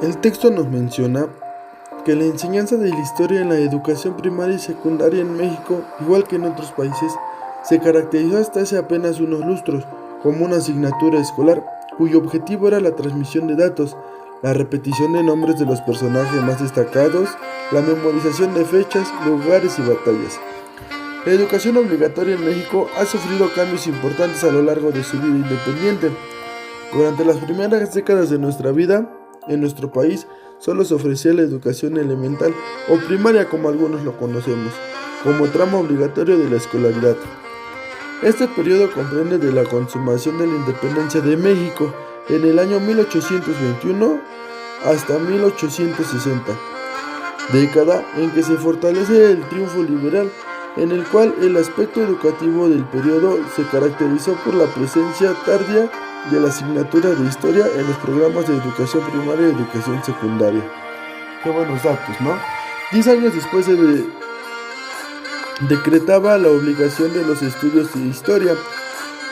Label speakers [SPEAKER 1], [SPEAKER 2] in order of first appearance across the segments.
[SPEAKER 1] El texto nos menciona que la enseñanza de la historia en la educación primaria y secundaria en México, igual que en otros países, se caracterizó hasta hace apenas unos lustros como una asignatura escolar cuyo objetivo era la transmisión de datos, la repetición de nombres de los personajes más destacados, la memorización de fechas, lugares y batallas. La educación obligatoria en México ha sufrido cambios importantes a lo largo de su vida independiente. Durante las primeras décadas de nuestra vida, en nuestro país, solo se ofrecía la educación elemental o primaria como algunos lo conocemos, como tramo obligatorio de la escolaridad. Este periodo comprende de la consumación de la independencia de México en el año 1821 hasta 1860, década en que se fortalece el triunfo liberal, en el cual el aspecto educativo del periodo se caracterizó por la presencia tardía de la asignatura de historia en los programas de educación primaria y educación secundaria. Qué buenos datos, ¿no? 10 años después se decretaba la obligación de los estudios de historia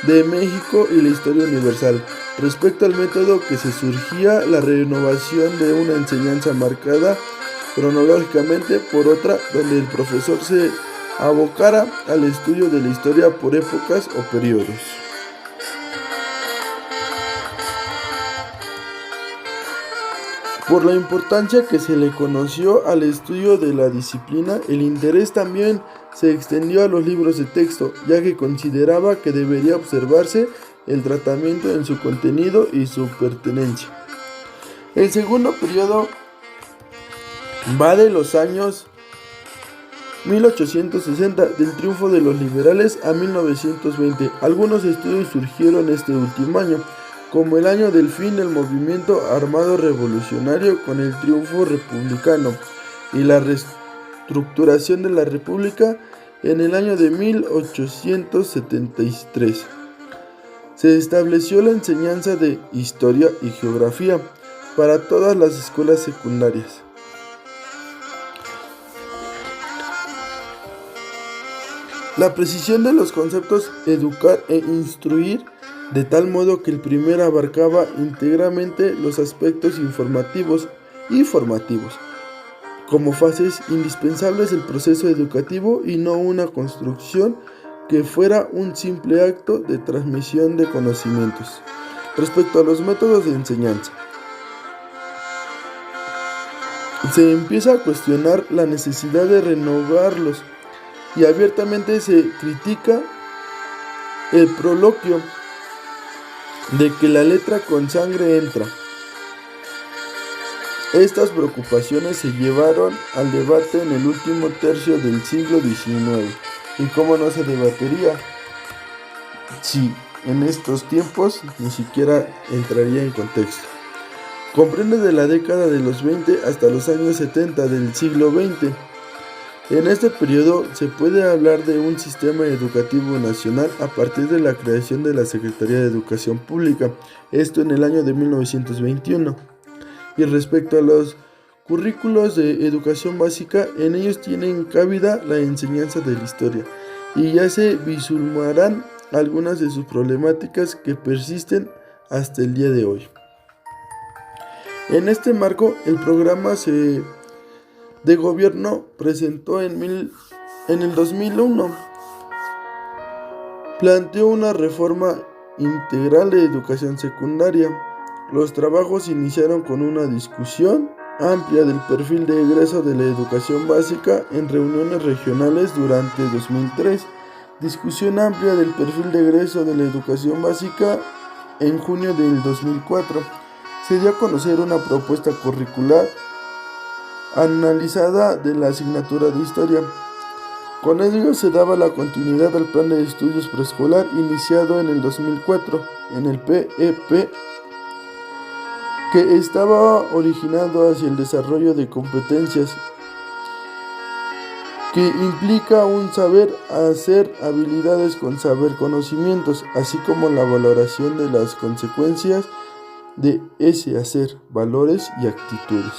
[SPEAKER 1] de México y la historia universal. Respecto al método que se surgía la renovación de una enseñanza marcada cronológicamente por otra, donde el profesor se abocara al estudio de la historia por épocas o periodos. Por la importancia que se le conoció al estudio de la disciplina, el interés también se extendió a los libros de texto, ya que consideraba que debería observarse el tratamiento en su contenido y su pertenencia. El segundo periodo va de los años 1860, del triunfo de los liberales, a 1920. Algunos estudios surgieron este último año, como el año del fin del movimiento armado revolucionario con el triunfo republicano y la reestructuración de la república en el año de 1873. Se estableció la enseñanza de historia y geografía para todas las escuelas secundarias. La precisión de los conceptos educar e instruir, de tal modo que el primero abarcaba íntegramente los aspectos informativos y formativos, como fases indispensables del proceso educativo y no una construcción que fuera un simple acto de transmisión de conocimientos. Respecto a los métodos de enseñanza, se empieza a cuestionar la necesidad de renovarlos y abiertamente se critica el proloquio de que la letra con sangre entra. Estas preocupaciones se llevaron al debate en el último tercio del siglo XIX. ¿Y cómo no se debatería? Si en estos tiempos ni siquiera entraría en contexto. Comprende de la década de los 20 hasta los años 70 del siglo XX. En este periodo se puede hablar de un sistema educativo nacional a partir de la creación de la Secretaría de Educación Pública, esto en el año de 1921. Y respecto a los currículos de educación básica, en ellos tienen cabida la enseñanza de la historia, y ya se vislumbrarán algunas de sus problemáticas que persisten hasta el día de hoy. En este marco, el programa de gobierno presentó en el 2001 planteó una reforma integral de educación secundaria. Los trabajos iniciaron con una discusión amplia del perfil de egreso de la educación básica en reuniones regionales durante 2003, discusión amplia del perfil de egreso de la educación básica en junio del 2004. Se dio a conocer una propuesta curricular analizada de la asignatura de historia. Con ello se daba la continuidad al plan de estudios preescolar iniciado en el 2004 en el PEP, que estaba originado hacia el desarrollo de competencias que implica un saber hacer, habilidades con saber conocimientos, así como la valoración de las consecuencias de ese hacer, valores y actitudes.